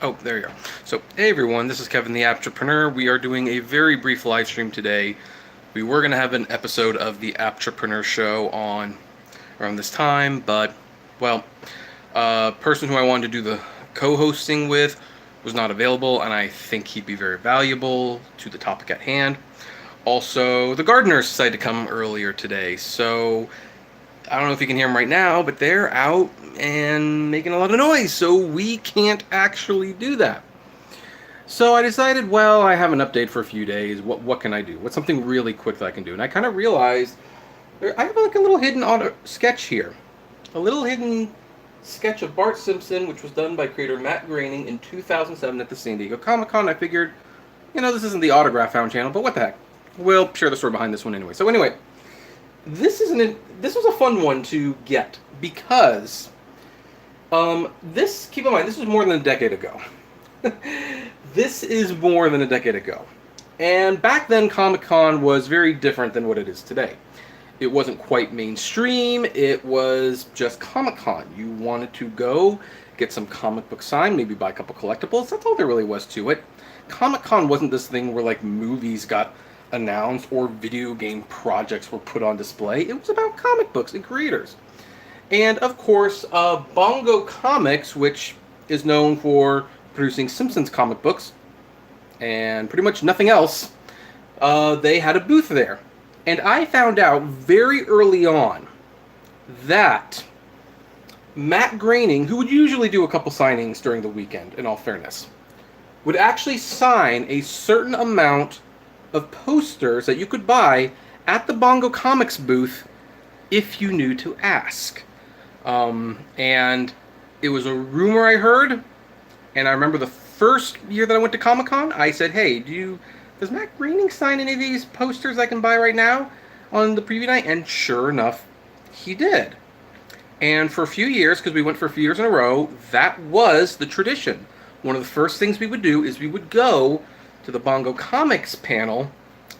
Oh, there you go. So, hey everyone, this is Kevin the Apptrepreneur. We are doing a very brief live stream today. We were going to have an episode of the Apptrepreneur show on around this time, but, well, a person who I wanted to do the co-hosting with was not available, and I think he'd be very valuable to the topic at hand. Also, the gardeners decided to come earlier today, so I don't know if you can hear them right now, but they're out and making a lot of noise, so we can't actually do that. So I decided, well, I have an update for a few days. What can I do? What's something really quick that I can do? And I kind of realized I have like a little hidden auto sketch here, a little hidden sketch of Bart Simpson, which was done by creator Matt Groening in 2007 at the San Diego Comic-Con. I figured, this isn't the Autograph Found channel, but what the heck? We'll share the story behind this one anyway. So anyway, this was a fun one to get because keep in mind, this was more than a decade ago. This is more than a decade ago. And back then, Comic-Con was very different than what it is today. It wasn't quite mainstream, it was just Comic-Con. You wanted to go, get some comic book signed, maybe buy a couple collectibles, that's all there really was to it. Comic-Con wasn't this thing where like movies got announced or video game projects were put on display. It was about comic books and creators. And of course, Bongo Comics, which is known for producing Simpsons comic books and pretty much nothing else, they had a booth there. And I found out very early on that Matt Groening, who would usually do a couple signings during the weekend, in all fairness, would actually sign a certain amount of posters that you could buy at the Bongo Comics booth if you knew to ask. And it was a rumor I heard, and I remember the first year that I went to Comic-Con, I said, hey, does Matt Groening sign any of these posters I can buy right now on the preview night? And sure enough, he did. And for a few years, because we went for a few years in a row, that was the tradition. One of the first things we would do is we would go to the Bongo Comics panel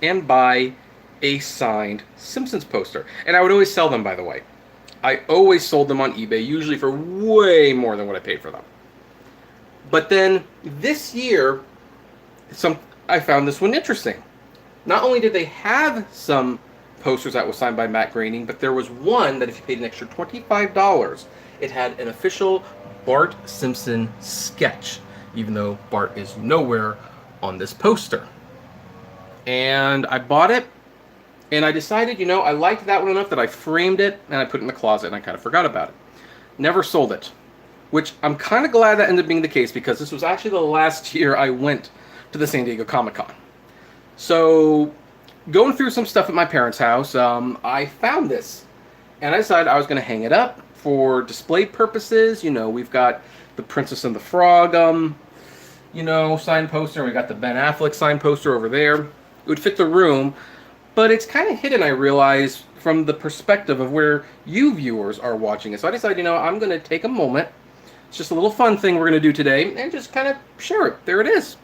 and buy a signed Simpsons poster. And I would always sell them, by the way. I always sold them on eBay, usually for way more than what I paid for them. But then this year, I found this one interesting. Not only did they have some posters that was signed by Matt Groening, but there was one that if you paid an extra $25, it had an official Bart Simpson sketch, even though Bart is nowhere on this poster. And I bought it, and I decided, I liked that one enough that I framed it, and I put it in the closet, and I kind of forgot about it. Never sold it, which I'm kind of glad that ended up being the case, because this was actually the last year I went to the San Diego Comic-Con. So, going through some stuff at my parents' house, I found this, and I decided I was going to hang it up for display purposes. We've got the Princess and the Frog, signed poster, and we got the Ben Affleck signed poster over there. It would fit the room, but it's kind of hidden, I realize, from the perspective of where you viewers are watching it. So I decided, I'm going to take a moment. It's just a little fun thing we're going to do today, and just kind of share it. There it is.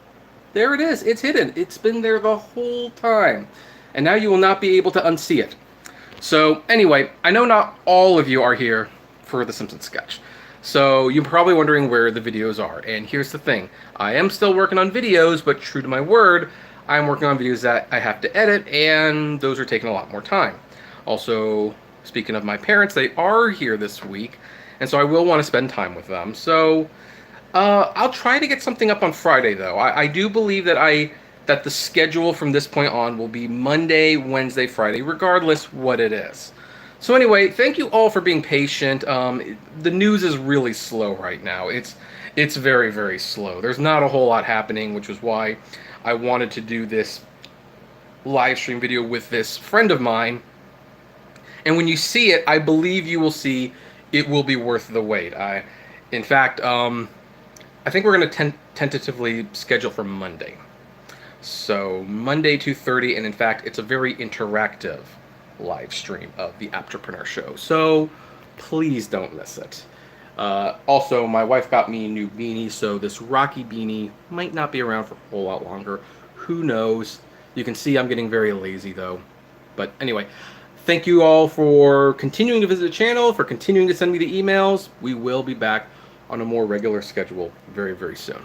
There it is. It's hidden. It's been there the whole time. And now you will not be able to unsee it. So anyway, I know not all of you are here for the Simpsons sketch. So you're probably wondering where the videos are. And here's the thing. I am still working on videos, but true to my word, I'm working on videos that I have to edit, and those are taking a lot more time. Also, speaking of my parents, they are here this week, and so I will want to spend time with them. So I'll try to get something up on Friday, though. I do believe that the schedule from this point on will be Monday, Wednesday, Friday, regardless what it is. So anyway, thank you all for being patient. The news is really slow right now. It's very, very slow. There's not a whole lot happening, which was why I wanted to do this live stream video with this friend of mine. And when you see it, I believe you will see it will be worth the wait. In fact, I think we're going to tentatively schedule for Monday. So Monday 2:30, and in fact, it's a very interactive live stream of the Apptrepreneur show. So please don't miss it. Also, my wife got me a new beanie, so this Rocky beanie might not be around for a whole lot longer. Who knows? You can see I'm getting very lazy, though. But anyway, thank you all for continuing to visit the channel, for continuing to send me the emails. We will be back on a more regular schedule very, very soon.